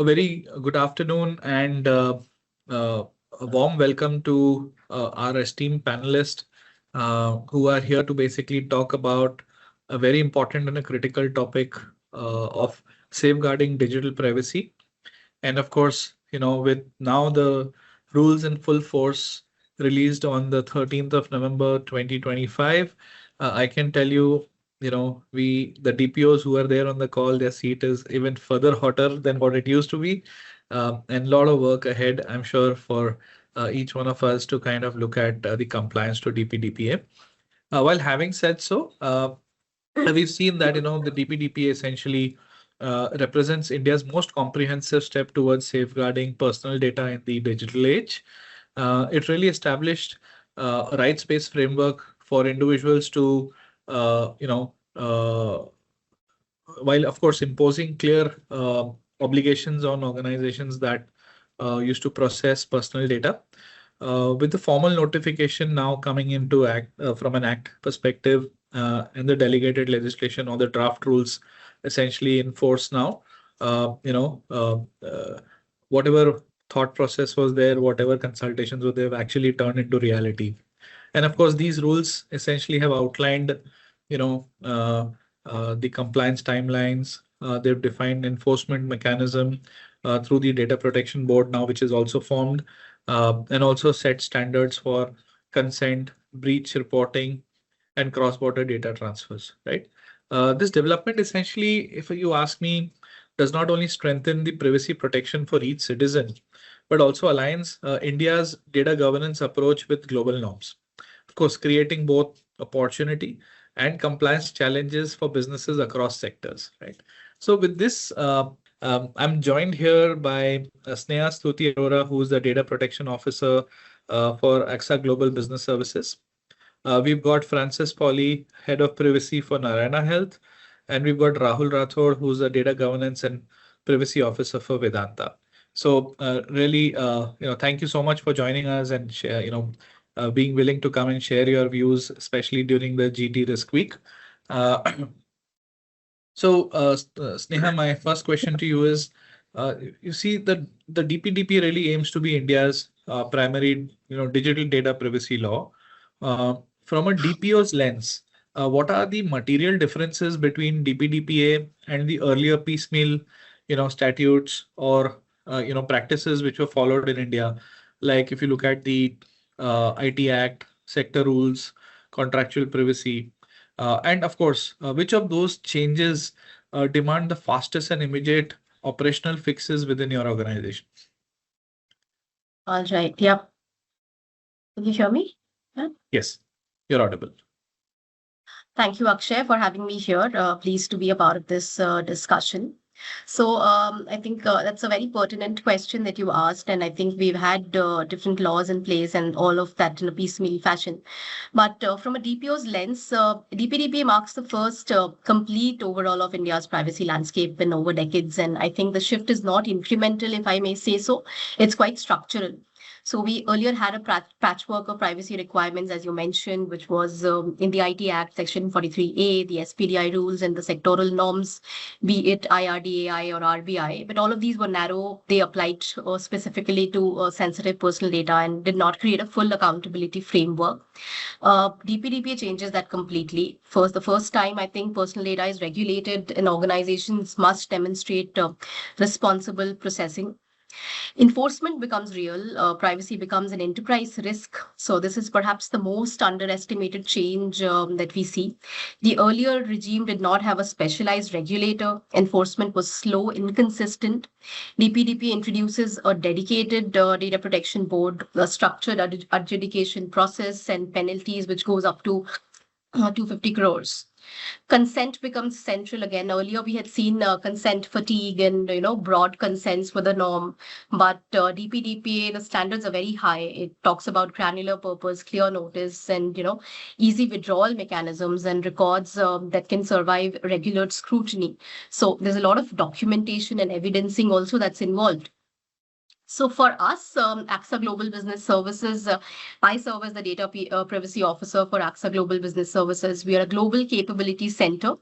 very good afternoon and a warm welcome to our esteemed panelists who are here to basically talk about a very important and a critical topic of safeguarding digital privacy. And of course, with now the rules in full force released on the 13th of November 2025, I can tell you, the DPOs who are there on the call, their seat is even further hotter than what it used to be. And a lot of work ahead, I'm sure, for each one of us to kind of look at the compliance to DPDPA. While having said so, we've seen that, the DPDPA essentially represents India's most comprehensive step towards safeguarding personal data in the digital age. It really established a rights-based framework for individuals to, while of course imposing clear obligations on organizations that used to process personal data. With the formal notification now coming into act from an act perspective and the delegated legislation or the draft rules essentially in force now, whatever thought process was there, whatever consultations were there, have actually turned into reality. And of course, these rules essentially have outlined, the compliance timelines. They've defined enforcement mechanism through the Data Protection Board now, which is also formed, and also set standards for consent, breach reporting, and cross-border data transfers, right? This development essentially, if you ask me, does not only strengthen the privacy protection for each citizen, but also aligns India's data governance approach with global norms. Of course, creating both opportunity and compliance challenges for businesses across sectors, right? So with this, I'm joined here by Sneha Stuti Arora, who is the Data Protection Officer for AXA Global Business Services. We've got Francis Pauly, Head of Privacy for Narayana Health, and we've got Rahul Rathod, who's the Data Governance and Privacy Officer for Vedanta. So really, thank you so much for joining us and share, being willing to come and share your views, especially during the GT Risk Week. Sneha, my first question to you is, you see that the DPDP really aims to be India's primary, digital data privacy law. From a DPO's lens, what are the material differences between DPDPA and the earlier piecemeal, statutes or practices which were followed in India? Like if you look at the IT Act, sector rules, contractual privacy, and of course, which of those changes demand the fastest and immediate operational fixes within your organization? All right. Yep. Can you hear me? Yeah? Yes, you're audible. Thank you, Akshay, for having me here. Pleased to be a part of this discussion. So I think that's a very pertinent question that you asked, and I think we've had different laws in place and all of that in a piecemeal fashion. But from a DPO's lens, DPDPA marks the first complete overhaul of India's privacy landscape in over decades, and I think the shift is not incremental, if I may say so. It's quite structural. So we earlier had a patchwork of privacy requirements, as you mentioned, which was in the IT Act, Section 43A, the SPDI rules and the sectoral norms, be it IRDAI or RBI. But all of these were narrow. They applied specifically to sensitive personal data and did not create a full accountability framework. DPDPA changes that completely. The first time, I think personal data is regulated and organizations must demonstrate responsible processing. Enforcement becomes real, privacy becomes an enterprise risk. So this is perhaps the most underestimated change that we see. The earlier regime did not have a specialized regulator. Enforcement was slow, inconsistent. DPDP introduces a dedicated data protection board, a structured adjudication process and penalties, which goes up to 250 crores. Consent becomes central again. Earlier, we had seen consent fatigue and broad consents were the norm, but DPDPA, the standards are very high. It talks about granular purpose, clear notice, and easy withdrawal mechanisms and records that can survive regular scrutiny. So there's a lot of documentation and evidencing also that's involved. So for us, AXA Global Business Services, I serve as the privacy officer for AXA Global Business Services. We are a global capability center.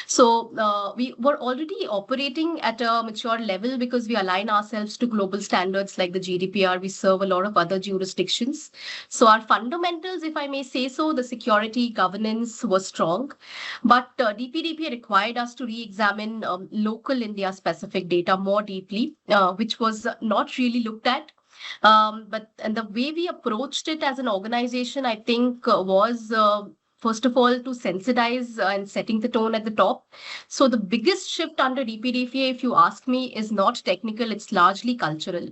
So we were already operating at a mature level because we align ourselves to global standards like the GDPR. We serve a lot of other jurisdictions. So our fundamentals, if I may say so, the security governance was strong, but DPDPA required us to re-examine local India-specific data more deeply, which was not really looked at. But and the way we approached it as an organization, I think, was first of all to sensitize and setting the tone at the top. So the biggest shift under DPDPA, if you ask me, is not technical; it's largely cultural.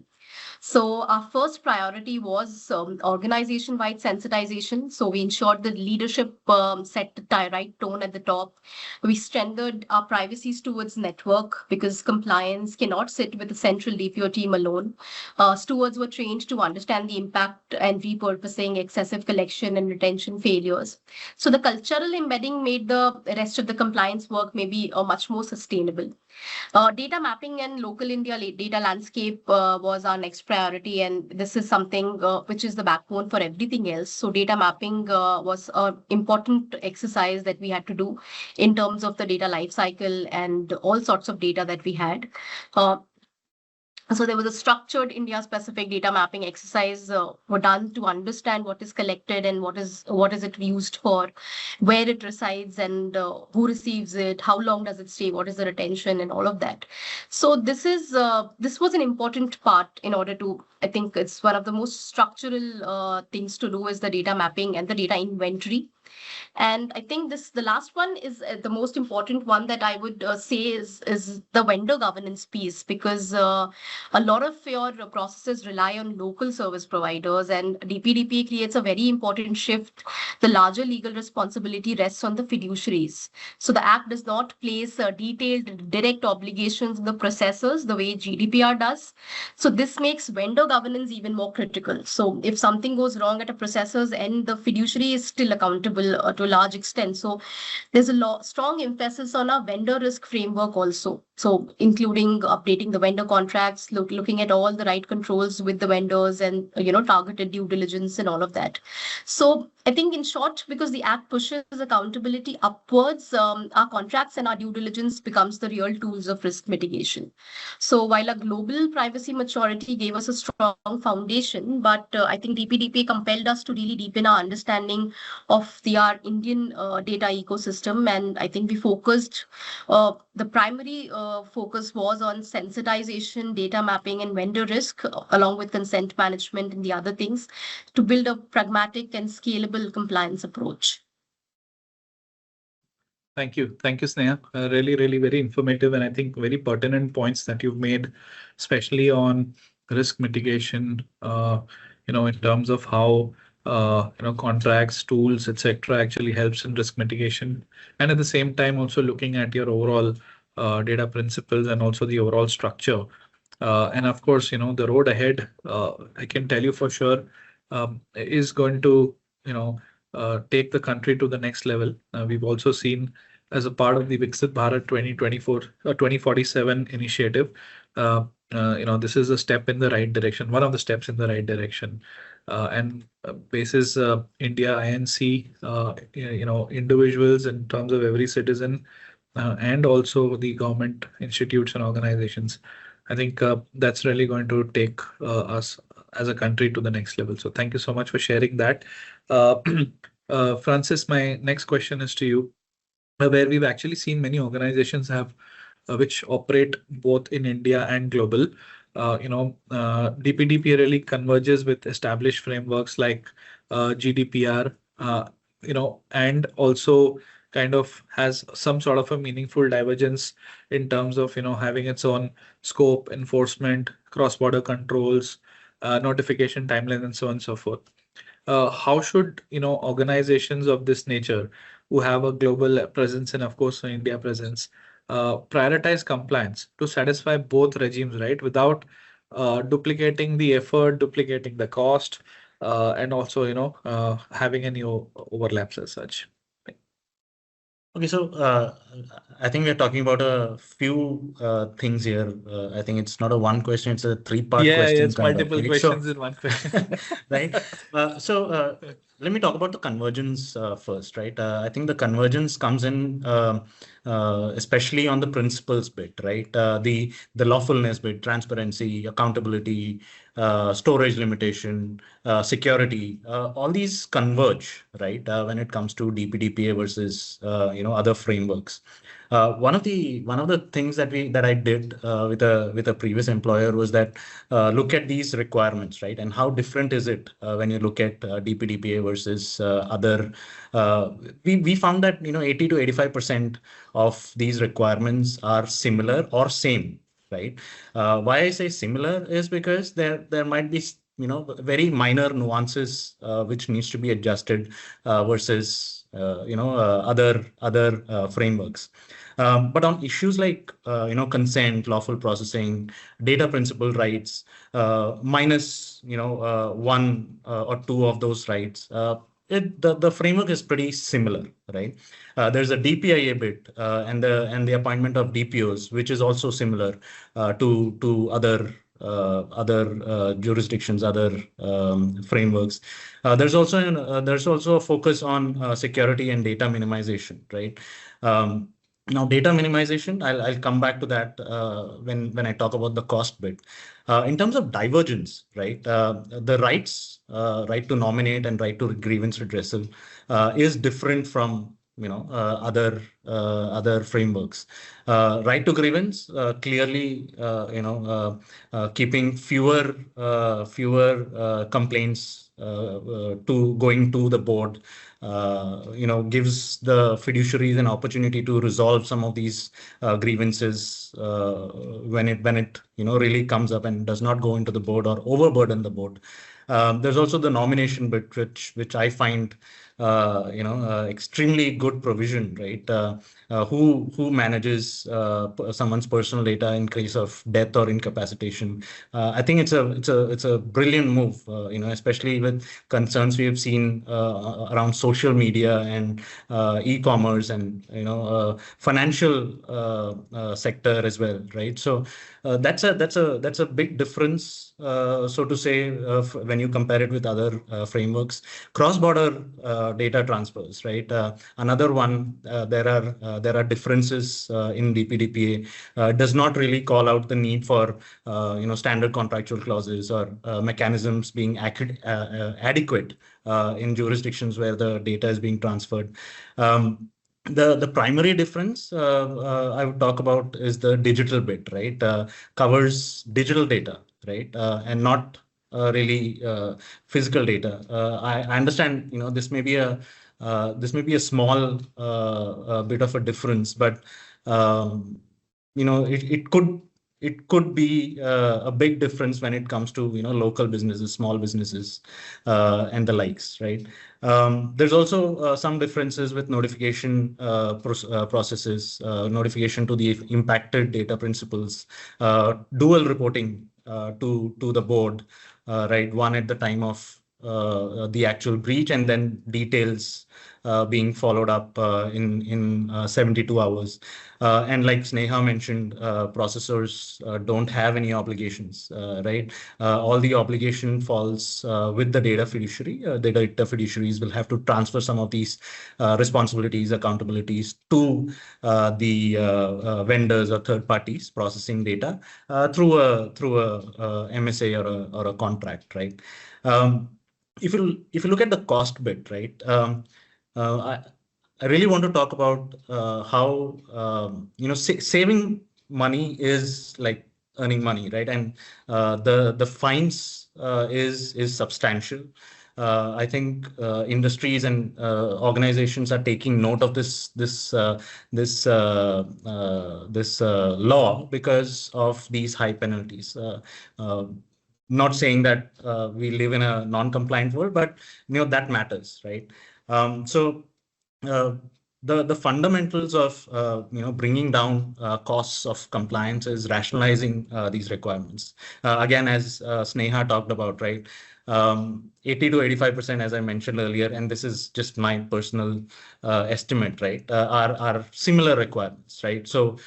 So our first priority was organization-wide sensitization. So we ensured the leadership set the right tone at the top. We strengthened our privacy stewards network because compliance cannot sit with the central DPO team alone. Stewards were trained to understand the impact and repurposing, excessive collection and retention failures. So the cultural embedding made the rest of the compliance work maybe much more sustainable. Data mapping and local India data landscape was our next priority, and this is something which is the backbone for everything else. So data mapping was an important exercise that we had to do in terms of the data lifecycle and all sorts of data that we had. Uh, so there was a structured India specific data mapping exercise were done to understand what is collected and what is it used for, where it resides, and who receives it, how long does it stay, what is the retention, and all of that. So this was an important part in order to, I think it's one of the most structural things to do is the data mapping and the data inventory. And I think the last one is the most important one that I would say is the vendor governance piece, because a lot of your processes rely on local service providers, and DPDPA creates a very important shift. The larger legal responsibility rests on the fiduciaries. So the Act does not place detailed direct obligations on the processors the way GDPR does. So this makes vendor governance even more critical. So if something goes wrong at a processor's end, the fiduciary is still accountable to a large extent. So there's a strong emphasis on our vendor risk framework also. So including updating the vendor contracts, looking at all the right controls with the vendors, and targeted due diligence and all of that. So I think in short, because the Act pushes accountability upwards, our contracts and our due diligence becomes the real tools of risk mitigation. So while a global privacy maturity gave us a strong foundation, but I think DPDPA compelled us to really deepen our understanding of our Indian data ecosystem. And I think we focused, the primary focus was on sensitization, data mapping, and vendor risk, along with consent management and the other things, to build a pragmatic and scalable compliance approach. Thank you. Thank you, Sneha. Really, really very informative and I think very pertinent points that you've made, especially on risk mitigation, in terms of how, contracts, tools, etc. actually helps in risk mitigation. And at the same time, also looking at your overall data principles and also the overall structure. And of course, the road ahead, I can tell you for sure, is going to, take the country to the next level. We've also seen as a part of the Viksit Bharat 2024 2047 initiative, this is a step in the right direction, one of the steps in the right direction. And basis India INC, individuals in terms of every citizen, and also the government institutes and organizations. I think that's really going to take us as a country to the next level. So thank you so much for sharing that. Uh, Francis, my next question is to you, where we've actually seen many organizations have which operate both in India and global. DPDP really converges with established frameworks like GDPR, and also kind of has some sort of a meaningful divergence in terms of having its own scope, enforcement, cross-border controls, notification timeline, and so on and so forth. How should organizations of this nature who have a global presence and of course an India presence prioritize compliance to satisfy both regimes, right? Without duplicating the effort, duplicating the cost, and also having any overlaps as such. Okay, so I think we're talking about a few things here. I think it's not a one question; it's a three-part Yeah, question, it's kind of, multiple right? So, questions in one question. right. So let me talk about the convergence first, right? I think the convergence comes in, especially on the principles bit, right? The lawfulness bit, transparency, accountability, storage limitation, security. All these converge, right? When it comes to DPDPA versus other frameworks. One of the things that I did with a previous employer was that look at these requirements, right? And how different is it when you look at DPDPA versus other. We found that 80 to 85% of these requirements are similar or same, right? Why I say similar is because there might be very minor nuances which needs to be adjusted versus other frameworks. But on issues like consent, lawful processing, data principal rights, minus one or two of those rights, the framework is pretty similar, right? There's a DPIA bit and the appointment of DPOs, which is also similar to other jurisdictions, other frameworks. There's also a focus on security and data minimization, right? Um, Now, data minimization, I'll come back to that when I talk about the cost bit. In terms of divergence, right, the right to nominate and right to grievance redressal is different from other frameworks. Right to grievance, clearly, keeping fewer complaints to going to the board, gives the fiduciaries an opportunity to resolve some of these grievances when it really comes up and does not go into the board or overburden the board. There's also the nomination bit, which I find extremely good provision, right? Who manages someone's personal data in case of death or incapacitation? I think it's a brilliant move, especially with concerns we have seen around social media and e-commerce and financial sector as well, right? So that's a big difference, so to say, when you compare it with other frameworks. Cross-border data transfers, right? Another one, there are differences in DPDPA. Does not really call out the need for standard contractual clauses or mechanisms being adequate in jurisdictions where the data is being transferred. The primary difference I would talk about is the digital bit, right? Covers digital data, right? And not really physical data. I understand, this may be a small bit of a difference, but it could be a big difference when it comes to local businesses, small businesses, and the likes, right? There's also some differences with notification processes, notification to the impacted data principals, dual reporting to the board, right? One at the time of the actual breach, and then details being followed up in 72 hours. And like Sneha mentioned, processors don't have any obligations, right? All the obligation falls with the data fiduciary. The data fiduciaries will have to transfer some of these responsibilities, accountabilities to the vendors or third parties processing data through a MSA or a contract, right? Um, if you look at the cost bit, right? Uh, I, I really want to talk about how saving money is like earning money, right? And the fines is substantial. I think industries and organizations are taking note of this law because of these high penalties. Uh, Not saying that we live in a non-compliant world, but that matters, right? So uh, the fundamentals of bringing down costs of compliance is rationalizing these requirements. Again, as Sneha talked about, right? 80 to 85%, as I mentioned earlier, and this is just my personal estimate, right, are similar requirements, right? So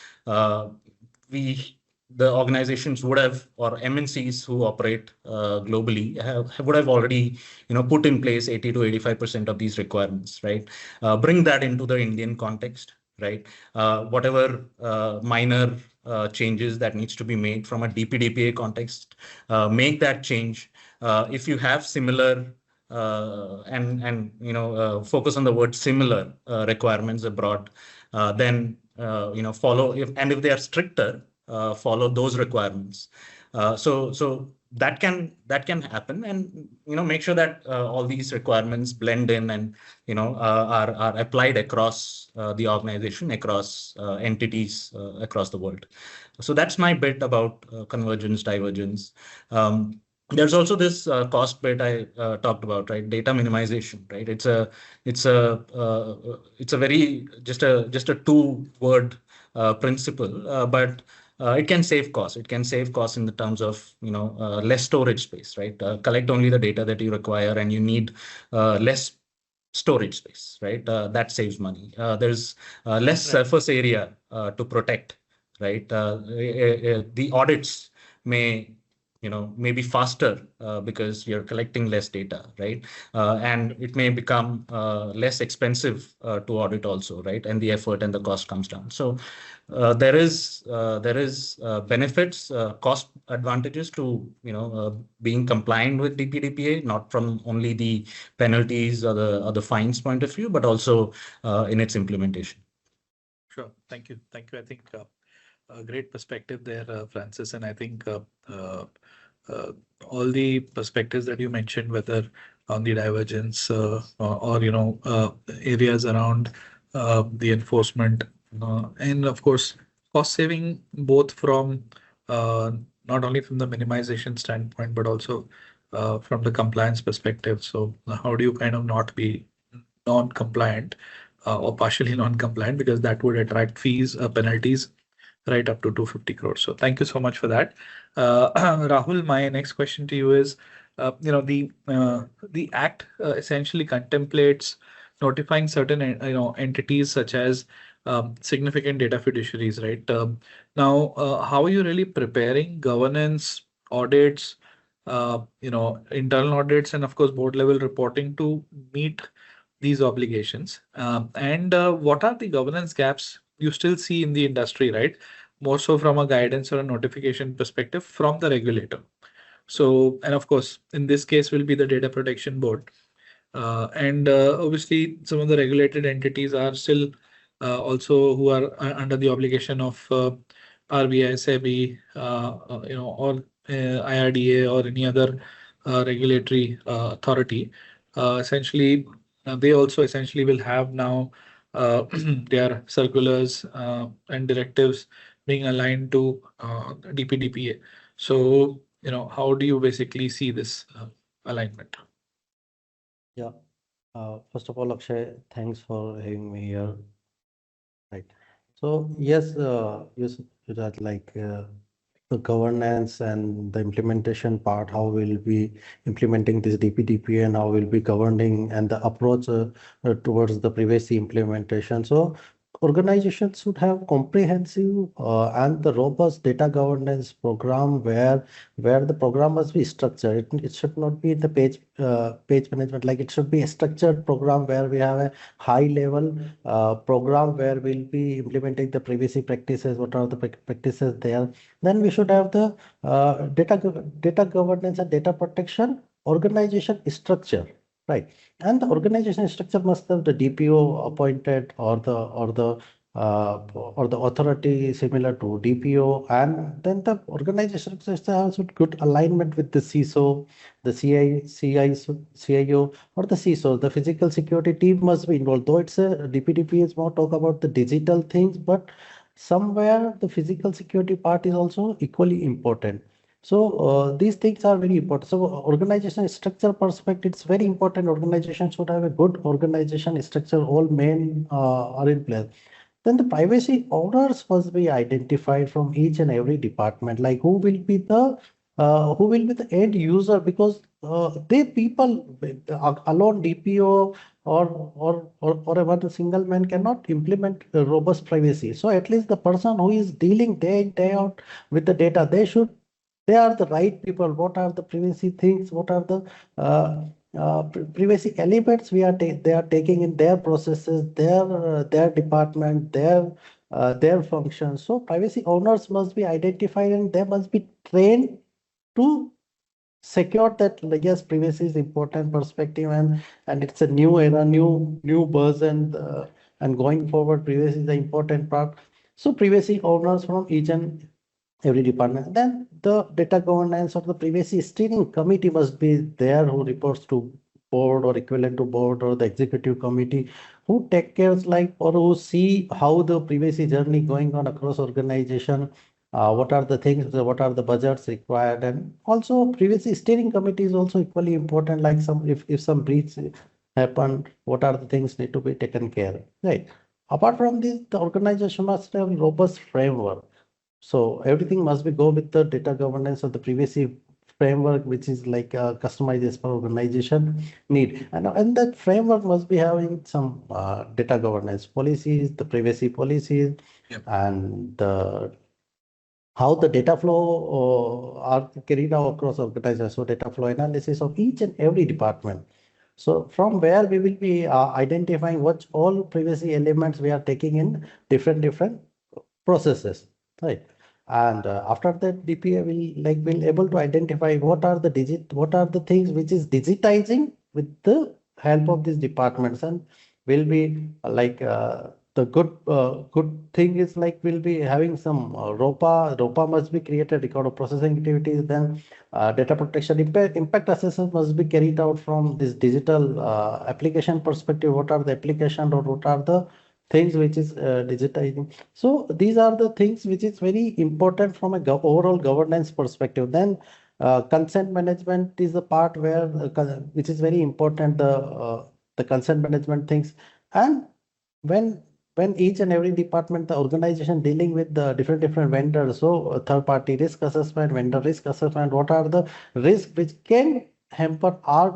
we the organizations would have, or MNCs who operate globally would have already, put in place 80 to 85% of these requirements, right? Bring that into the Indian context, right? Whatever minor changes that needs to be made from a DPDPA context, make that change. If you have similar and focus on the word similar requirements abroad, then follow, if they are stricter, follow those requirements. So that can happen, and make sure that all these requirements blend in and are applied across the organization, across entities across the world. So that's my bit about convergence, divergence. There's also this cost bit I talked about, right? Data minimization, right? It's a very just a two-word principle, but it can save costs. It can save costs in the terms of less storage space, right? Collect only the data that you require, and you need less storage space, right? That saves money. There's less surface area to protect, right? The audits may maybe faster because you're collecting less data, right? And it may become less expensive to audit also, right? And the effort and the cost comes down. So there is benefits, cost advantages to being compliant with DPDPA, not from only the penalties or the fines point of view, but also in its implementation. Sure. Thank you. Thank you. I think a great perspective there, Francis. And I think uh, all the perspectives that you mentioned, whether on the divergence or areas around the enforcement, and of course, cost saving, both from uh, not only from the minimization standpoint, but also from the compliance perspective. So how do you kind of not be non-compliant or partially non-compliant, because that would attract fees, penalties right up to 250 crores. So thank you so much for that. Rahul, my next question to you is, the act essentially contemplates notifying certain entities such as significant data fiduciaries, right? Now, how are you really preparing governance, audits, internal audits, and of course board level reporting to meet these obligations? And what are the governance gaps you still see in the industry, right? More so from a guidance or a notification perspective from the regulator. So, and of course, in this case will be the Data Protection Board. And obviously, some of the regulated entities are still also who are under the obligation of RBI, SEBI, or IRDA or any other regulatory authority. Essentially, they also essentially will have now their circulars and directives being aligned to DPDPA. So, how do you basically see this alignment? Yeah. First of all, Akshay, thanks for having me here. Right. So yes, that the governance and the implementation part, how we'll be implementing this DPDPA and how we'll be governing and the approach towards the privacy implementation. So organizations should have comprehensive and the robust data governance program where the program must be structured. It should not be the page management. Like it should be a structured program where we have a high level program where we'll be implementing the privacy practices. What are the practices there? Then we should have the data governance and data protection organization structure. Right. And the organization structure must have the DPO appointed or the authority similar to DPO, and then the organization structure has good alignment with the CISO, the CIO, or the CISO. The physical security team must be involved. Though it's a DPDP is more talk about the digital things, but somewhere the physical security part is also equally important. So these things are very important. So organization structure perspective, it's very important. Organization should have a good organization structure. All men are in place. Then the privacy owners must be identified from each and every department. Like who will be the end user, because they people alone DPO or a one single man cannot implement robust privacy. So at least the person who is dealing day in day out with the data, they are the right people. What are the privacy things? What are the privacy elements they are taking in their processes, their department, their functions. So privacy owners must be identified and they must be trained to secure that, like, yes, privacy is important perspective, and it's a new era, new buzz, and going forward privacy is the important part. So privacy owners from each and every department. Then the data governance or the privacy steering committee must be there, who reports to board or equivalent to board, or the executive committee, who take care, like, or who see how the privacy journey going on across organization. What are the things, what are the budgets required, and also privacy steering committee is also equally important. Like, if some breach happen, what are the things need to be taken care, right? Apart from this, the organization must have robust framework. So everything must be go with the data governance or the privacy framework, which is like customized as per organization need. And that framework must be having some data governance policies, the privacy policies, Yep. and how the data flow are carried out across organizations. So data flow analysis of each and every department. So from where we will be identifying what all privacy elements we are taking in different processes, right? And after that, DPA will able to identify what are the things which is digitizing with the help of these departments, and will be the good thing is, like, we'll be having some ROPA must be created, record of processing activities. Then data protection impact assessment must be carried out from this digital application perspective. What are the application, or what are the things which is digitizing? So these are the things which is very important from a overall governance perspective. Then consent management is the part where which is very important, the consent management things. And when each and every department, the organization dealing with the different vendors, so third party risk assessment, vendor risk assessment, what are the risks which can hamper our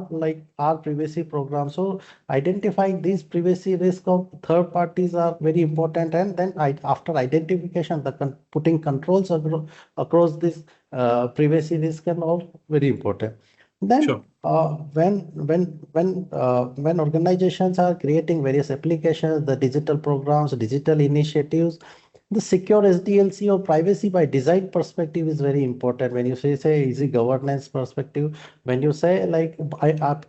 privacy program. So identifying these privacy risk of third parties are very important. And then after identification, putting controls across this privacy risk and all very important. Then Sure. when organizations are creating various applications, the digital programs, digital initiatives, the secure SDLC or privacy by design perspective is very important. When you say easy governance perspective, when you say, like,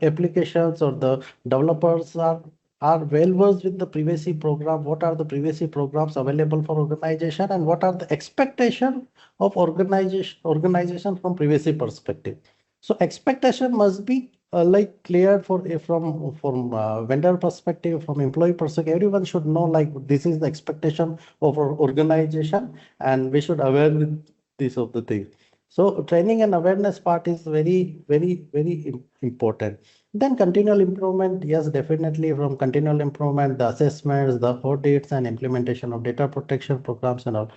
applications or the developers are well versed with the privacy program, what are the privacy programs available for organization, and what are the expectation of organization from privacy perspective. So expectation must be like clear from vendor perspective, from employee perspective. Everyone should know, like, this is the expectation of our organization, and we should aware with this of the things. So training and awareness part is very important. Then continual improvement, yes, definitely. From continual improvement, the assessments, the audits, and implementation of data protection programs and all.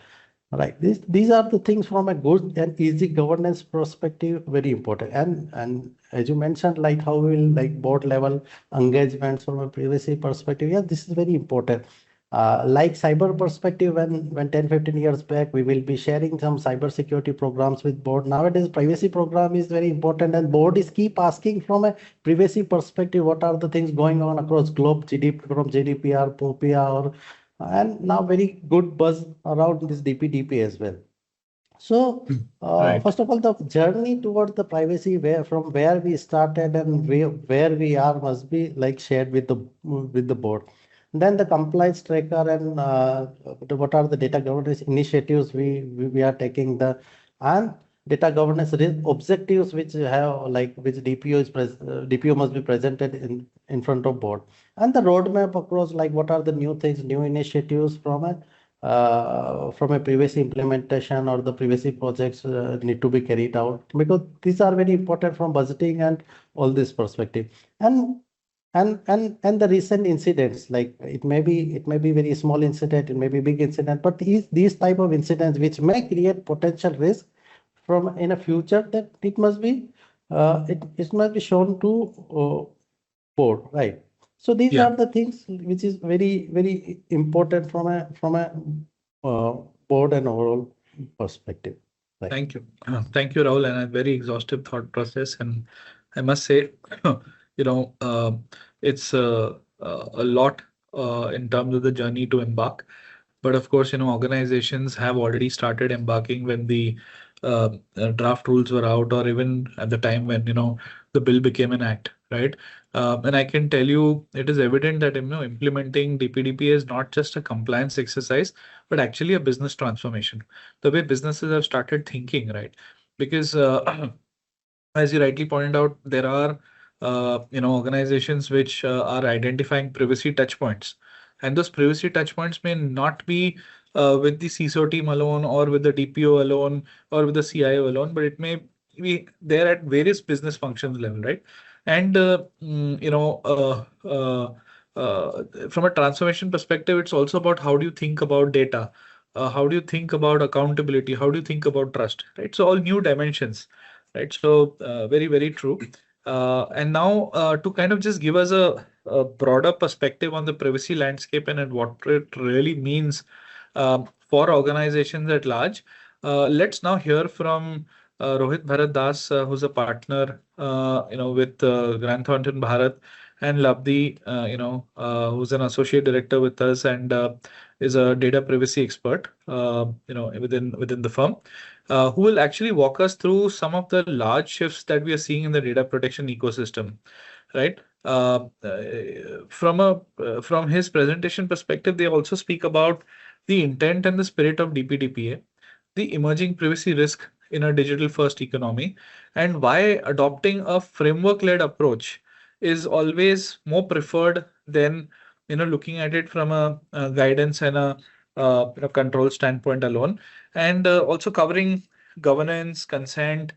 Right. These are the things from a good and easy governance perspective, very important. And as you mentioned, like, how will, like, board level engagements from a privacy perspective. Yeah, this is very important. Like cyber perspective, when 10-15 years back, we will be sharing some cyber security programs with board. Nowadays, privacy program is very important, and board is keep asking from a privacy perspective, what are the things going on across globe, from GDPR, POPIA, and now very good buzz around this DPDPA as well. So Right. first of all, the journey towards the privacy, from where we started and where we are, must be, like, shared with the board. Then the compliance tracker, and what are the data governance initiatives we are taking, and data governance objectives, which have, like, which DPO must be presented in front of board, and the roadmap across, like, what are the new things, new initiatives from a privacy implementation, or the privacy projects need to be carried out, because these are very important from budgeting and all this perspective. And the recent incidents, like, it may be very small incident, it may be big incident, but these type of incidents which may create potential risk from in a future, that it must be it must be shown to board, right? So these Yeah. are the things which is very important from a uh, board and overall perspective. Right. Thank you. Thank you, Rahul, and a very exhaustive thought process. And I must say, it's a lot in terms of the journey to embark. But of course, organizations have already started embarking when the draft rules were out, or even at the time when, the bill became an act, right? And I can tell you, it is evident that, implementing DPDPA is not just a compliance exercise, but actually a business transformation. The way businesses have started thinking, right? Because as you rightly pointed out, there are organizations which are identifying privacy touch points, and those privacy touch points may not be with the CISO team alone, or with the DPO alone, or with the CIO alone, but it may be there at various business functions level, right? And from a transformation perspective, it's also about how do you think about data, how do you think about accountability, how do you think about trust, right? So all new dimensions, right? So very, very true. And now to kind of just give us a broader perspective on the privacy landscape and what it really means for organizations at large, let's now hear from Rohit Bharat Das, who's a partner, with Grant Thornton Bharat, and Labdi, who's an associate director with us and is a data privacy expert, within the firm, who will actually walk us through some of the large shifts that we are seeing in the data protection ecosystem, right? From his presentation perspective, they also speak about the intent and the spirit of DPDPA, the emerging privacy risk in a digital first economy, and why adopting a framework led approach is always more preferred than looking at it from a guidance and a control standpoint alone, and also covering governance, consent,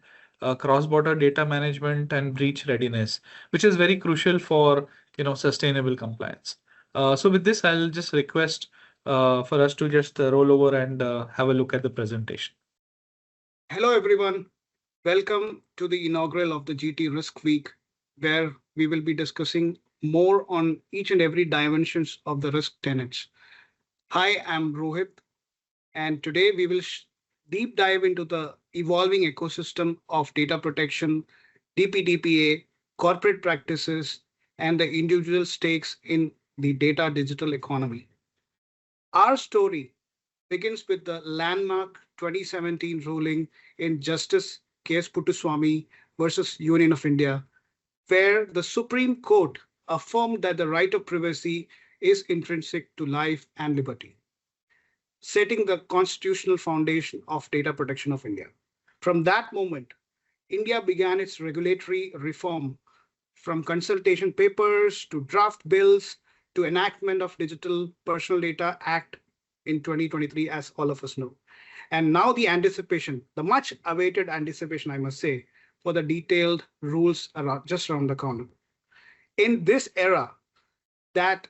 cross-border data management, and breach readiness, which is very crucial for sustainable compliance. So with this, I'll just request for us to just roll over and have a look at the presentation. Hello, everyone. Welcome to the inaugural of the GT Risk Week, where we will be discussing more on each and every dimensions of the risk tenets. Hi, I'm Rohit, and today we will deep dive into the evolving ecosystem of data protection, DPDPA, corporate practices, and the individual stakes in the data digital economy. Our story begins with the landmark 2017 ruling in Justice K.S. Puttaswamy versus Union of India, where the Supreme Court affirmed that the right of privacy is intrinsic to life and liberty, setting the constitutional foundation of data protection of India. From that moment, India began its regulatory reform, from consultation papers to draft bills to enactment of Digital Personal Data Act in 2023, as all of us know. And now the anticipation, the much awaited anticipation, I must say, for the detailed rules just around the corner. In this era, that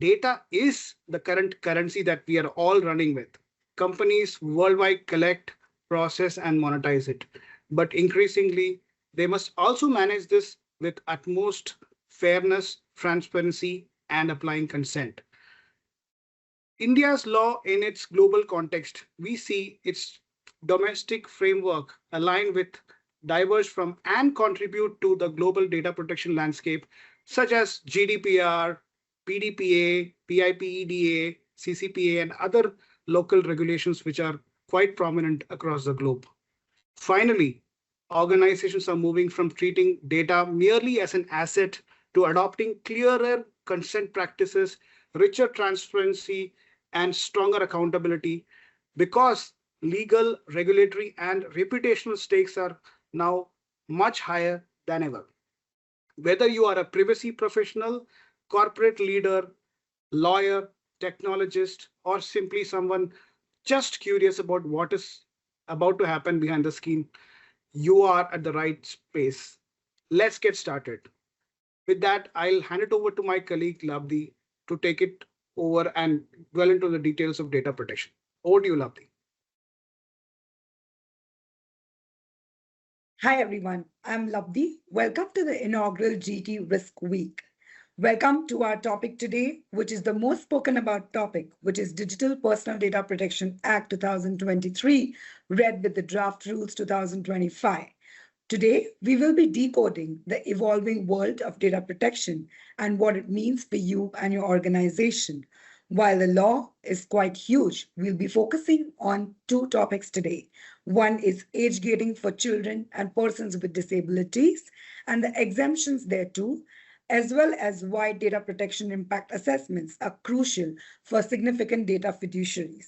data is the current currency that we are all running with. Companies worldwide collect, process, and monetize it. But increasingly, they must also manage this with utmost fairness, transparency, and applying consent. India's law in its global context, we see its domestic framework align with, diverge from, and contribute to the global data protection landscape, such as GDPR, PDPA, PIPEDA, CCPA, and other local regulations which are quite prominent across the globe. Finally, organizations are moving from treating data merely as an asset to adopting clearer consent practices, richer transparency, and stronger accountability, because legal, regulatory, and reputational stakes are now much higher than ever. Whether you are a privacy professional, corporate leader, lawyer, technologist, or simply someone just curious about what is about to happen behind the screen, you are at the right space. Let's get started. With that, I'll hand it over to my colleague Labdi to take it over and dwell into the details of data protection. Over to you, Labdi. Hi everyone, I'm Labdi. Welcome to the inaugural GT Risk Week. Welcome to our topic today, which is the most spoken about topic, which is Digital Personal Data Protection Act 2023, read with the draft rules 2025. Today, we will be decoding the evolving world of data protection and what it means for you and your organization. While the law is quite huge, we'll be focusing on two topics today. One is age gating for children and persons with disabilities and the exemptions thereto, as well as why data protection impact assessments are crucial for significant data fiduciaries.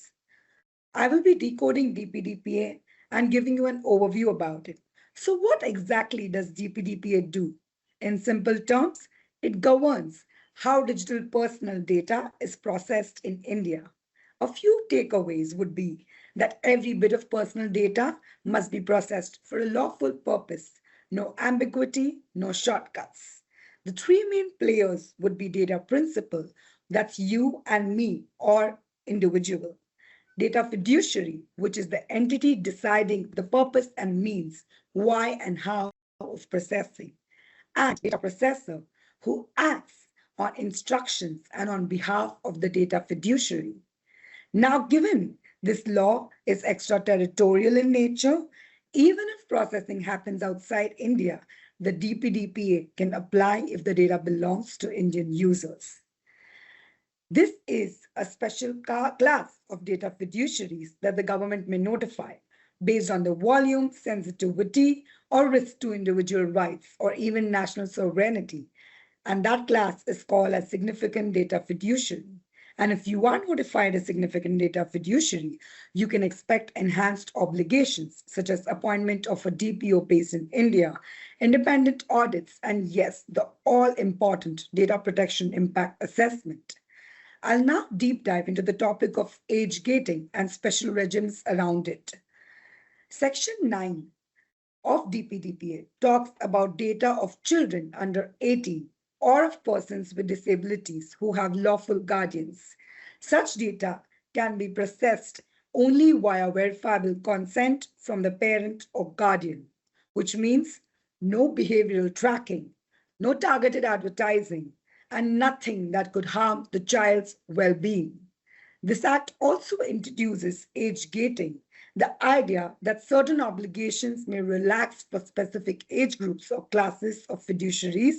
I will be decoding DPDPA and giving you an overview about it. So what exactly does DPDPA do? In simple terms, it governs how digital personal data is processed in India. A few takeaways would be that every bit of personal data must be processed for a lawful purpose. No ambiguity, no shortcuts. The three main players would be data principal, that's you and me or individual. Data fiduciary, which is the entity deciding the purpose and means, why and how of processing, and data processor, who acts on instructions and on behalf of the data fiduciary. Now, given this law is extraterritorial in nature, even if processing happens outside India, the DPDPA can apply if the data belongs to Indian users. This is a special class of data fiduciaries that the government may notify based on the volume, sensitivity, or risk to individual rights, or even national sovereignty. And that class is called a significant data fiduciary. And if you are notified as significant data fiduciary, you can expect enhanced obligations, such as appointment of a DPO based in India, independent audits, and yes, the all-important data protection impact assessment. I'll now deep dive into the topic of age gating and special regimes around it. Section 9 of DPDPA talks about data of children under 18 or of persons with disabilities who have lawful guardians. Such data can be processed only via verifiable consent from the parent or guardian, which means no behavioral tracking, no targeted advertising, and nothing that could harm the child's well being. This act also introduces age gating, the idea that certain obligations may relax for specific age groups or classes of fiduciaries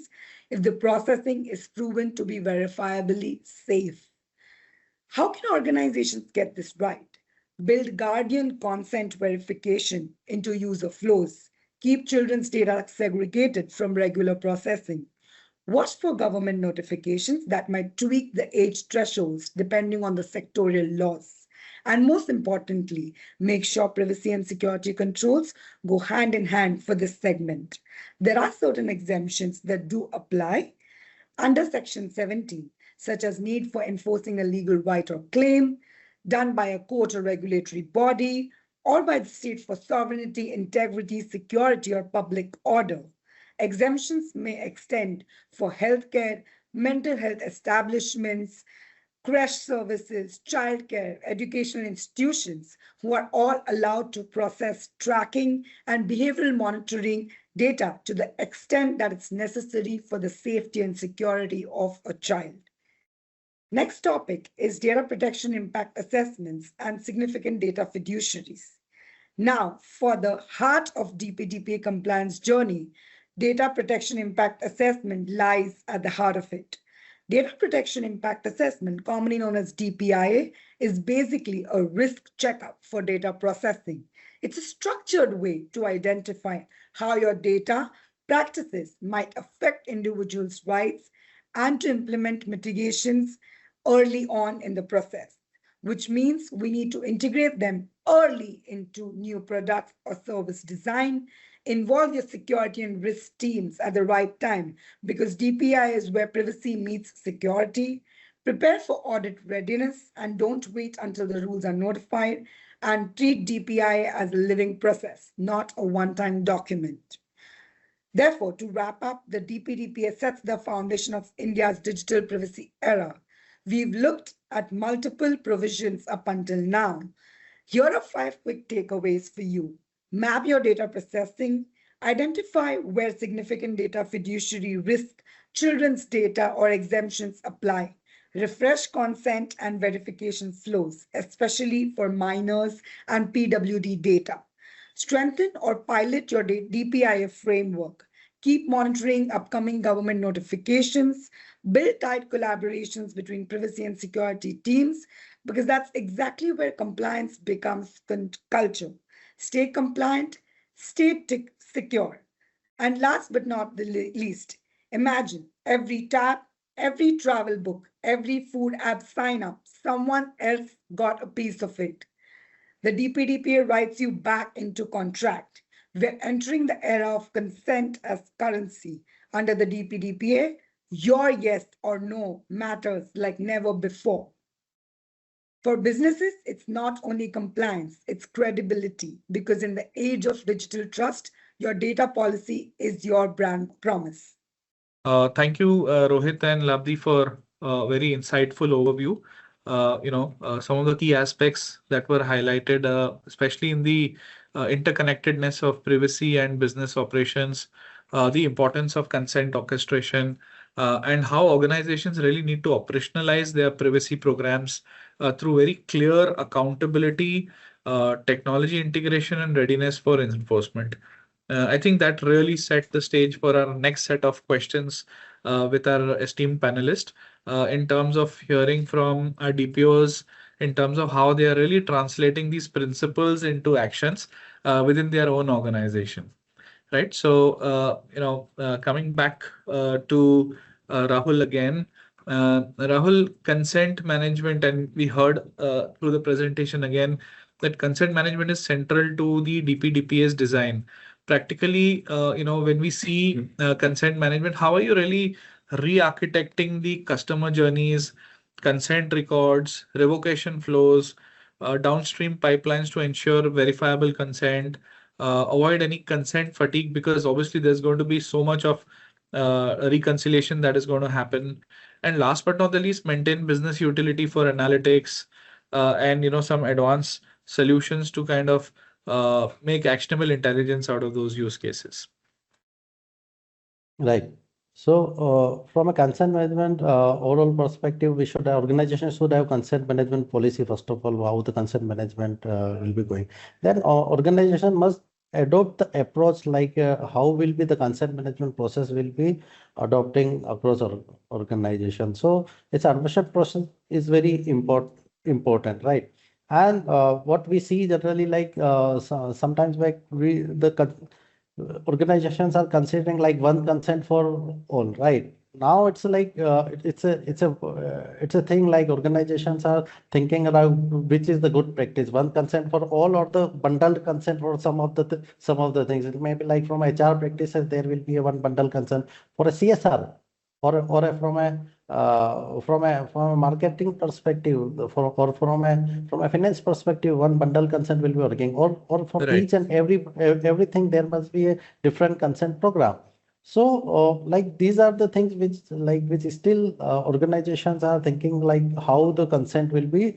if the processing is proven to be verifiably safe. How can organizations get this right? Build guardian consent verification into user flows, keep children's data segregated from regular processing. Watch for government notifications that might tweak the age thresholds depending on the sectorial laws. And most importantly, make sure privacy and security controls go hand in hand for this segment. There are certain exemptions that do apply under Section 17, such as need for enforcing a legal right or claim, done by a court or regulatory body, or by the state for sovereignty, integrity, security, or public order. Exemptions may extend for healthcare, mental health establishments, crash services, childcare, educational institutions, who are all allowed to process tracking and behavioral monitoring data to the extent that it's necessary for the safety and security of a child. Next topic is data protection impact assessments and significant data fiduciaries. Now, for the heart of DPDPA compliance journey, data protection impact assessment lies at the heart of it. Data protection impact assessment, commonly known as DPIA, is basically a risk checkup for data processing. It's a structured way to identify how your data practices might affect individuals' rights and to implement mitigations early on in the process, which means we need to integrate them early into new product or service design, involve your security and risk teams at the right time, because DPI is where privacy meets security. Prepare for audit readiness and don't wait until the rules are notified, and treat DPI as a living process, not a one-time document. Therefore, to wrap up, the DPDPA sets the foundation of India's digital privacy era. We've looked at multiple provisions up until now. Here are 5 quick takeaways for you. Map your data processing, Identify where significant data fiduciary risk, children's data, or exemptions apply. Refresh consent and verification flows, especially for minors and PWD data. Strengthen or pilot your DPIA framework. Keep monitoring upcoming government notifications. Build tight collaborations between privacy and security teams, because that's exactly where compliance becomes culture. Stay compliant, stay secure. And last but not the least, imagine every tab, every travel book, every food app sign up, someone else got a piece of it. The DPDPA writes you back into contract. We're entering the era of consent as currency. Under the DPDPA, your yes or no matters like never before. For businesses, it's not only compliance, it's credibility. Because in the age of digital trust, your data policy is your brand promise. Thank you, Rohit and Labdi, for a very insightful overview. Some of the key aspects that were highlighted, especially in the interconnectedness of privacy and business operations, the importance of consent orchestration, and how organizations really need to operationalize their privacy programs through very clear accountability, technology integration, and readiness for enforcement. I think that really set the stage for our next set of questions with our esteemed panelist in terms of hearing from our DPOs in terms of how they are really translating these principles into actions within their own organization. Right. So, coming back to Rahul again, Rahul, consent management, and we heard through the presentation again that consent management is central to the DPDPA's design. Practically, when we see consent management, how are you really re-architecting the customer journeys, consent records, revocation flows, downstream pipelines to ensure verifiable consent, avoid any consent fatigue, because obviously there's going to be so much of reconciliation that is going to happen. And last but not the least, maintain business utility for analytics and some advanced solutions to kind of make actionable intelligence out of those use cases. Right. So, from a consent management overall perspective, organizations should have consent management policy, first of all, how the consent management will be going. Then organization must adopt the approach like how will be the consent management process will be adopting across our organization. So its adoption process is very important, right? And what we see generally like sometimes like organizations are considering like one consent for all, right? Now it's like it's a thing like organizations are thinking about which is the good practice, one consent for all or the bundled consent for some of the things. It may be like from HR practices there will be a one bundle consent for a CSR or from a marketing perspective, or from a finance perspective, one bundle consent will be working, or for Right. each and everything there must be a different consent program. So like these are the things which still organizations are thinking like how the consent will be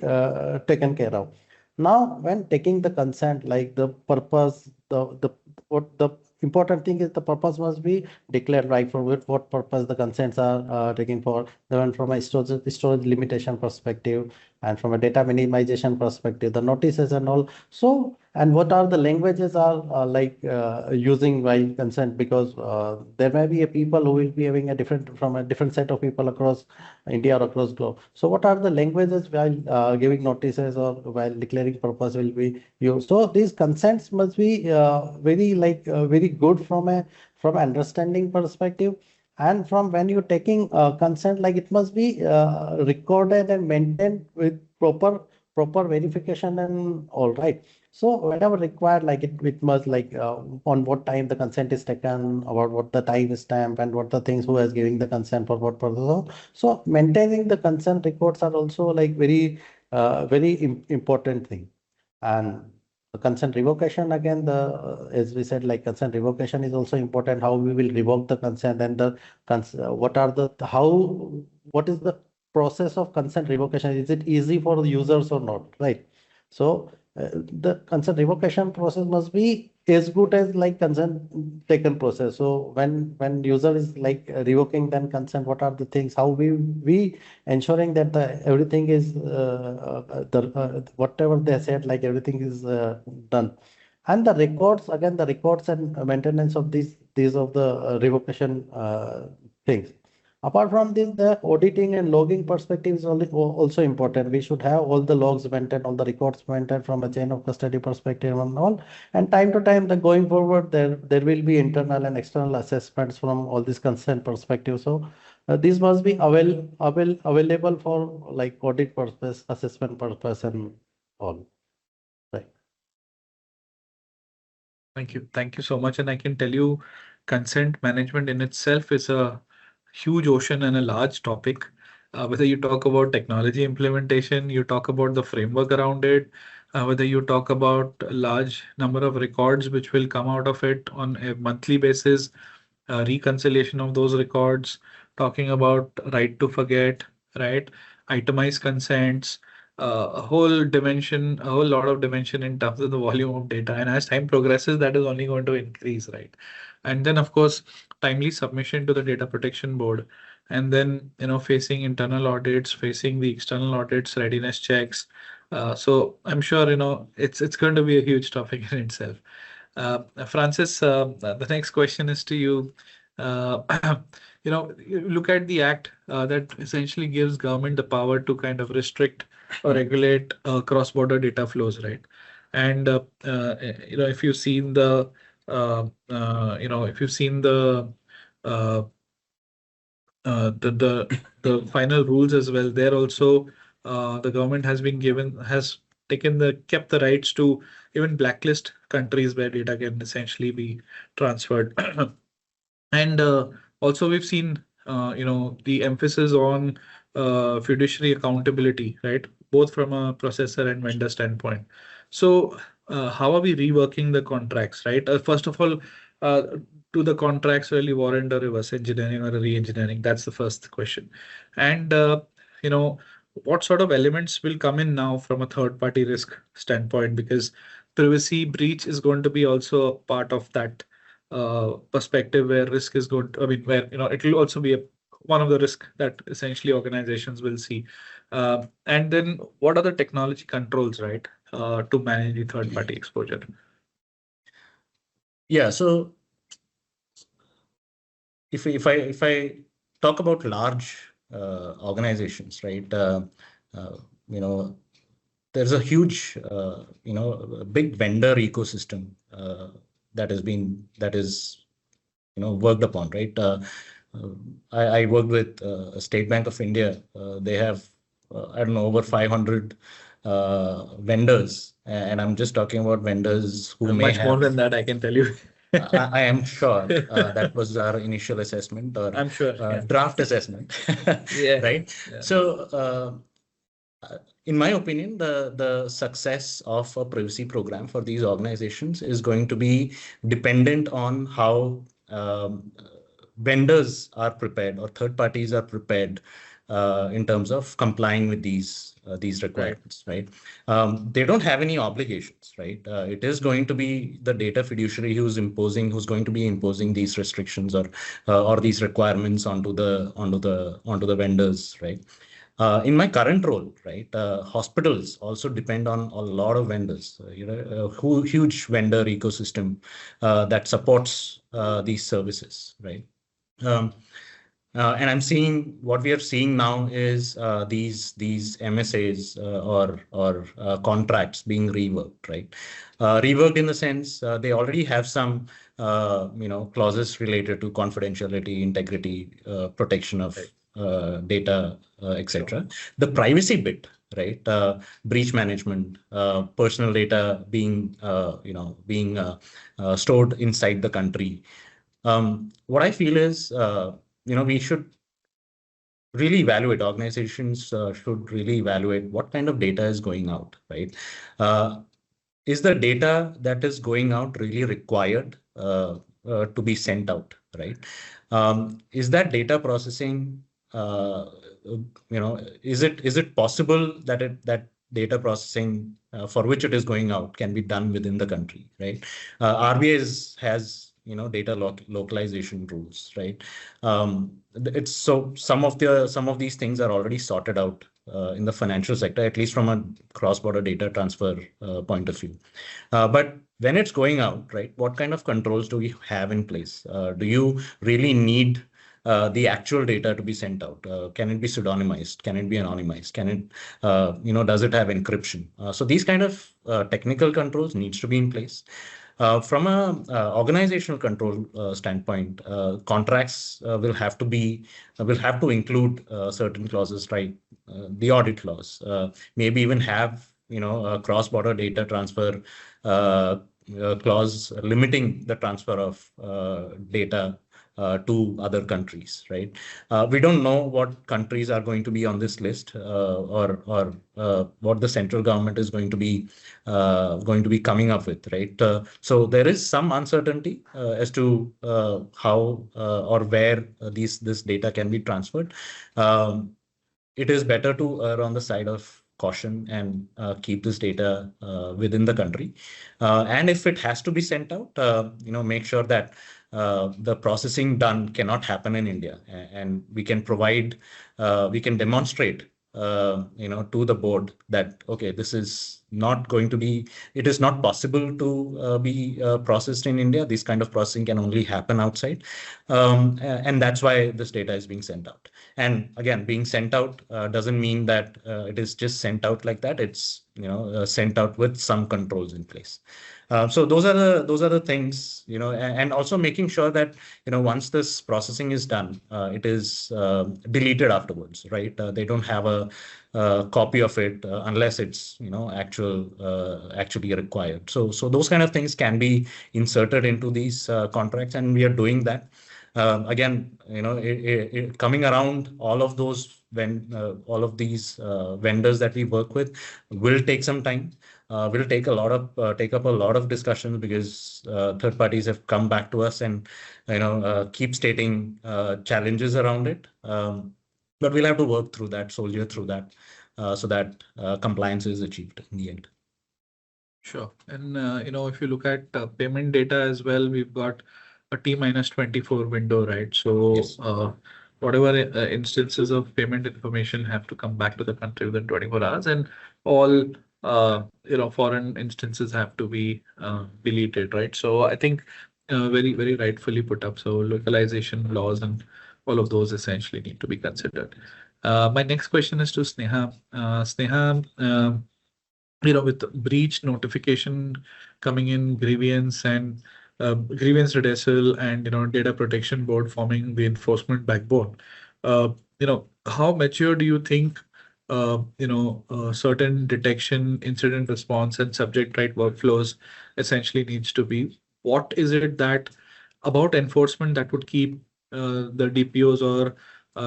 taken care of. Now when taking the consent, like the purpose, the what the important thing is the purpose must be declared, right? For what purpose the consents are taken for. Then from a storage limitation perspective and from a data minimization perspective, the notices and all. So, and what are the languages are using while consent, because there may be a people who will be having a different set of people across India or across globe. So what are the languages while giving notices or while declaring purpose will be used? So these consents must be very good from understanding perspective. And from when you're taking consent, like it must be recorded and maintained with proper verification and all, right? So whenever required, like it must like on what time the consent is taken, about what the time is stamp, and what the things who is giving the consent for what purpose. So maintaining the consent records are also like very important thing. And the consent revocation, again, as we said, like consent revocation is also important. How we will revoke the consent, and what is the process of consent revocation? Is it easy for the users or not? Right. So the consent revocation process must be as good as like consent taken process. So when user is like revoking then consent, what are the things? How we ensuring that the everything is whatever they said, like everything is done. And the records, again, the records and maintenance of these of the revocation things. Apart from this, the auditing and logging perspective is also important. We should have all the logs maintained, all the records maintained from a chain of custody perspective and all. And time to time, the going forward, there will be internal and external assessments from all this consent perspective. So this must be available for like audit purpose, assessment purpose, and all. Right. Thank you. Thank you so much. And I can tell you, consent management in itself is a huge ocean and a large topic. Whether you talk about technology implementation, you talk about the framework around it, whether you talk about a large number of records which will come out of it on a monthly basis, reconciliation of those records, talking about right to forget, right? Itemized consents, a whole dimension, a whole lot of dimension in terms of the volume of data. And as time progresses, that is only going to increase, right? And then, of course, timely submission to the data protection board. And then, facing internal audits, facing the external audits, readiness checks. So I'm sure, it's going to be a huge topic in itself. Francis, the next question is to you. Uh, you look at the act that essentially gives government the power to kind of restrict or regulate cross-border data flows, right? And if you've seen if you've seen uh, uh, the the the final rules as well, there also the government has kept the rights to even blacklist countries where data can essentially be transferred. And also we've seen the emphasis on fiduciary accountability, right? Both from a processor and vendor standpoint. So how are we reworking the contracts, right? First of all, uh, do the contracts really warrant a reverse engineering or a re-engineering? That's the first question. And you know, what sort of elements will come in now from a third-party risk standpoint? Because privacy breach is going to be also a part of that perspective where risk is going to, I mean, where, it will also be one of the risk that essentially organizations will see. And then what are the technology controls, right, to manage the third party exposure? Yeah, so if I talk about large organizations, right, you know, there's a huge, a big vendor ecosystem that is worked upon, right? I worked with State Bank of India. They have I don't know, over 500 vendors, and I'm just talking about vendors who may Much more have. than that, I can tell you. I am sure that was our initial assessment, or I'm sure. Yeah. draft assessment, Yeah. right? Yeah. So, in my opinion, the success of a privacy program for these organizations is going to be dependent on how vendors are prepared or third parties are prepared in terms of complying with these requirements, right? They don't have any obligations, right? It is going to be the data fiduciary who's going to be imposing these restrictions or these requirements onto the vendors, right? In my current role, right, hospitals also depend on a lot of vendors, huge vendor ecosystem that supports these services, right? Um, and I'm seeing what we are seeing now is these MSAs or contracts being reworked, right? Reworked in the sense they already have some clauses related to confidentiality, integrity, protection of data, etc. The privacy bit, right? Breach management, personal data being stored inside the country. What I feel is, we should really evaluate, organizations should really evaluate what kind of data is going out, right? Is the data that is going out really required to be sent out, right? Is that data processing, is it possible that data processing for which it is going out can be done within the country, right? RBI has data localization rules, right? It's so some of these things are already sorted out in the financial sector, at least from a cross-border data transfer point of view. But when it's going out, right, what kind of controls do we have in place? Do you really need the actual data to be sent out? Can it be pseudonymized? Can it be anonymized? Can it, does it have encryption? So these kind of technical controls needs to be in place. From a organizational control standpoint, contracts will have to include certain clauses, right? The audit clause, maybe even have a cross-border data transfer clause limiting the transfer of data to other countries, right? We don't know what countries are going to be on this list, or what the central government is going to be coming up with, right? So there is some uncertainty as to how or where this data can be transferred. It is better to err on the side of caution and keep this data within the country. And if it has to be sent out, make sure that the processing done cannot happen in India, and we can demonstrate to the board that, okay, this is not going to be, it is not possible to be processed in India. This kind of processing can only happen outside. And that's why this data is being sent out. And again, being sent out doesn't mean that it is just sent out like that. It's sent out with some controls in place. So those are the things, and also making sure that once this processing is done, it is deleted afterwards, right? They don't have a copy of it unless it's actually required. So those kind of things can be inserted into these contracts, and we are doing that. Again, coming around all of those all of these vendors that we work with will take some time. Will take up a lot of discussions, because third parties have come back to us and keep stating challenges around it. But we'll have to work through that, soldier through that, so that compliance is achieved in the end. Sure. And if you look at payment data as well, we've got a T-24 window, right? So Yes. whatever instances of payment information have to come back to the country within 24 hours, and all foreign instances have to be deleted, right? So I think very, very rightfully put up. So localization laws and all of those essentially need to be considered. My next question is to Sneha. Sneha, with breach notification coming in, grievance and grievance redressal, and data protection board forming the enforcement backbone. How mature do you think certain detection, incident response, and subject right workflows essentially needs to be? What is it that about enforcement that would keep the DPOs or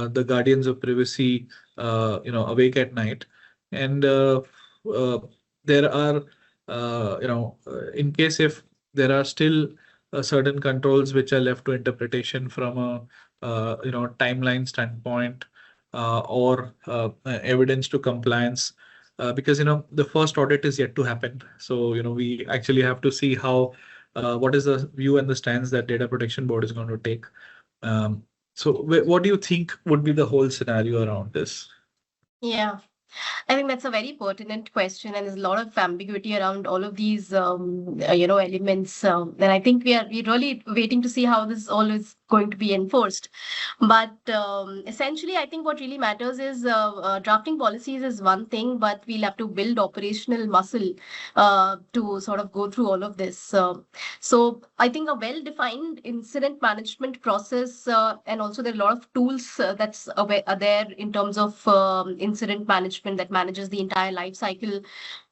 the guardians of privacy awake at night? And there are in case if there are still certain controls which are left to interpretation from a timeline standpoint, or evidence to compliance, because the first audit is yet to happen. So we actually have to see how what is the view and the stance that data protection board is going to take. So what do you think would be the whole scenario around this? Yeah. I think that's a very pertinent question, and there's a lot of ambiguity around all of these, elements. And I think we're really waiting to see how this all is going to be enforced. But essentially, I think what really matters is drafting policies is one thing, but we'll have to build operational muscle to sort of go through all of this. So I think a well-defined incident management process, and also there are a lot of tools that's are there in terms of incident management that manages the entire life cycle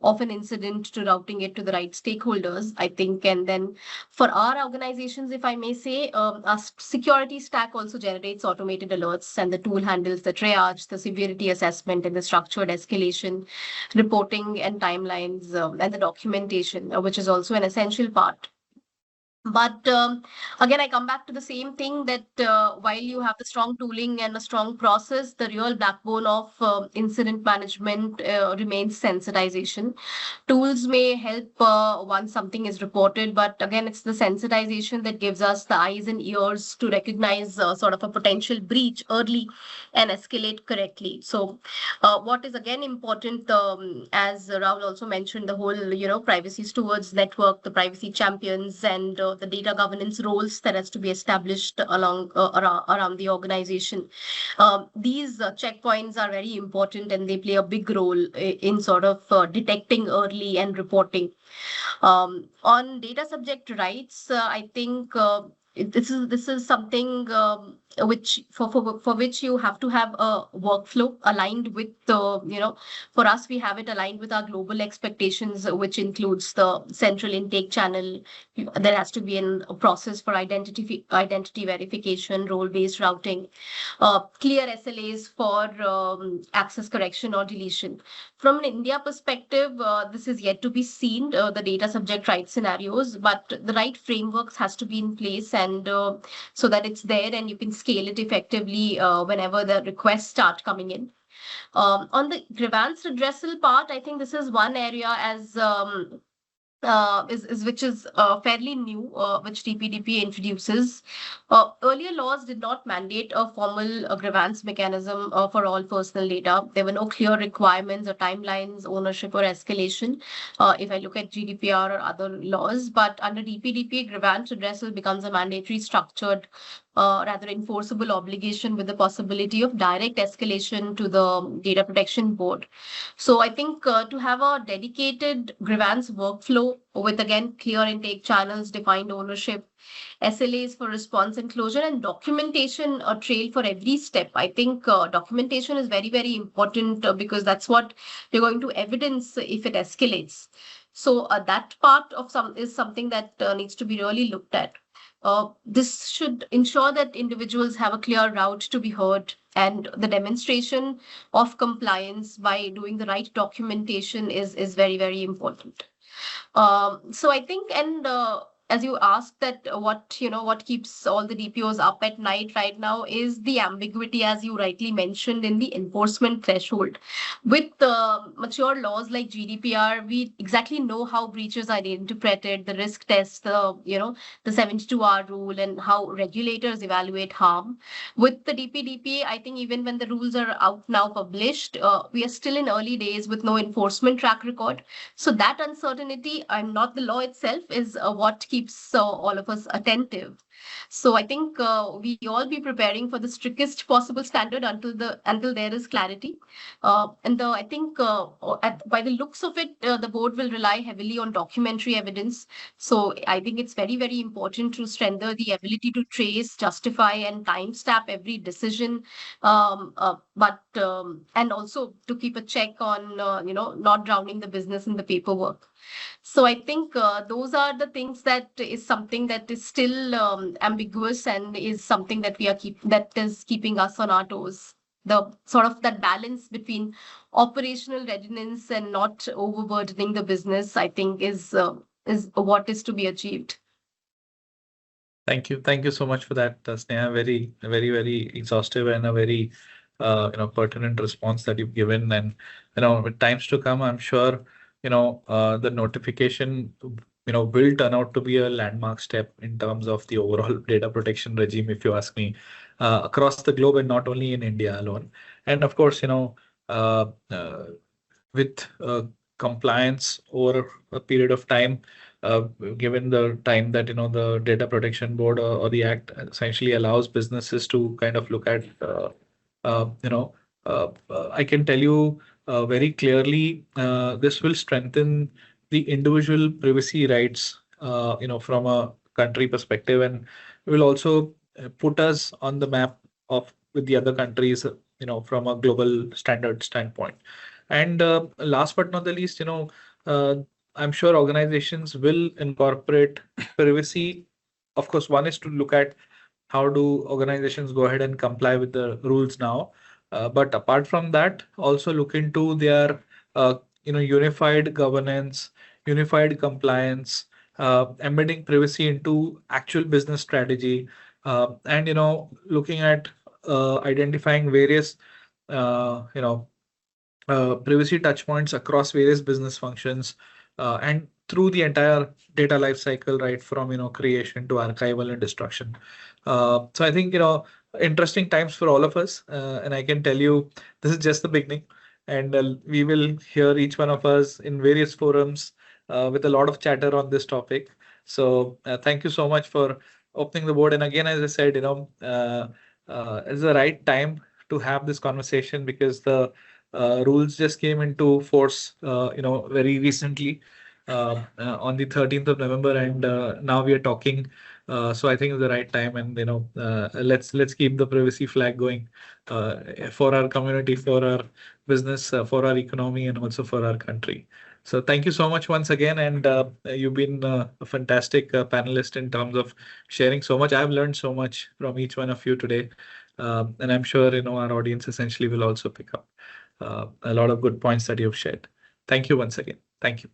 of an incident to routing it to the right stakeholders, I think. And then for our organizations, if I may say, our security stack also generates automated alerts, and the tool handles the triage, the severity assessment, and the structured escalation, reporting and timelines, and the documentation, which is also an essential part. But again, I come back to the same thing that while you have the strong tooling and a strong process, the real backbone of incident management remains sensitization. Tools may help once something is reported, but again, it's the sensitization that gives us the eyes and ears to recognize sort of a potential breach early and escalate correctly. So, what is again important, as Rahul also mentioned, the whole privacy stewards network, the privacy champions, and the data governance roles that has to be established around the organization. These checkpoints are very important, and they play a big role in sort of detecting early and reporting. On data subject rights, I think this is something which for which you have to have a workflow aligned with the for us we have it aligned with our global expectations, which includes the central intake channel. There has to be a process for identity verification, role based routing, clear SLAs for access correction or deletion. From an India perspective, this is yet to be seen, the data subject rights scenarios, but the right frameworks has to be in place, and so that it's there and you can scale it effectively whenever the requests start coming in. On the grievance redressal part, I think this is one area as is which is fairly new, which DPDPA introduces. Earlier laws did not mandate a formal grievance mechanism for all personal data. There were no clear requirements or timelines, ownership or escalation. If I look at GDPR or other laws, but under DPDPA, grievance redressal becomes a mandatory, structured, rather enforceable obligation with the possibility of direct escalation to the Data Protection Board. So I think to have a dedicated grievance workflow with again clear intake channels, defined ownership, SLAs for response and closure, and documentation a trail for every step. I think documentation is very, very important because that's what you're going to evidence if it escalates. So that part of is something that needs to be really looked at. This should ensure that individuals have a clear route to be heard, and the demonstration of compliance by doing the right documentation is very, very important. So I think, and as you asked that what keeps all the DPOs up at night right now is the ambiguity, as you rightly mentioned, in the enforcement threshold. With mature laws like GDPR, we exactly know how breaches are interpreted, the risk test, the 72-hour rule, and how regulators evaluate harm. With the DPDPA, I think even when the rules are out now published, we are still in early days with no enforcement track record. So that uncertainty and not the law itself is what keeps all of us attentive. So I think we all be preparing for the strictest possible standard until there is clarity. I think by the looks of it, the board will rely heavily on documentary evidence. So I think it's very, very important to strengthen the ability to trace, justify, and timestamp every decision, and also to keep a check on not drowning the business in the paperwork. So I think those are the things that is something that is still ambiguous and is something that that is keeping us on our toes. The sort of that balance between operational readiness and not overburdening the business, I think, is what is to be achieved. Thank you. Thank you so much for that, Sneha. Very, very, very exhaustive and a very pertinent response that you've given. And with times to come, I'm sure the notification will turn out to be a landmark step in terms of the overall data protection regime, if you ask me, across the globe and not only in India alone. And of course, with compliance over a period of time, given the time that the Data Protection Board or the Act essentially allows businesses to kind of look at, I can tell you very clearly, this will strengthen the individual privacy rights, from a country perspective, and will also put us on the map with the other countries, from a global standard standpoint. And last but not the least, I'm sure organizations will incorporate privacy. Of course, one is to look at how do organizations go ahead and comply with the rules now. But apart from that, also look into their unified governance, unified compliance, embedding privacy into actual business strategy, and looking at identifying various privacy touchpoints across various business functions, and through the entire data life cycle, right from creation to archival and destruction. So I think interesting times for all of us, and I can tell you this is just the beginning, and we will hear each one of us in various forums with a lot of chatter on this topic. So thank you so much for opening the board. And again, as I said, it's the right time to have this conversation because the rules just came into force, very recently, on the 13th of November, and now we are talking. So I think it's the right time, and let's keep the privacy flag going for our community, for our business, for our economy, and also for our country. So thank you so much once again, and you've been a fantastic panelist in terms of sharing so much. I've learned so much from each one of you today, and I'm sure our audience essentially will also pick up a lot of good points that you've shared. Thank you once again. Thank you.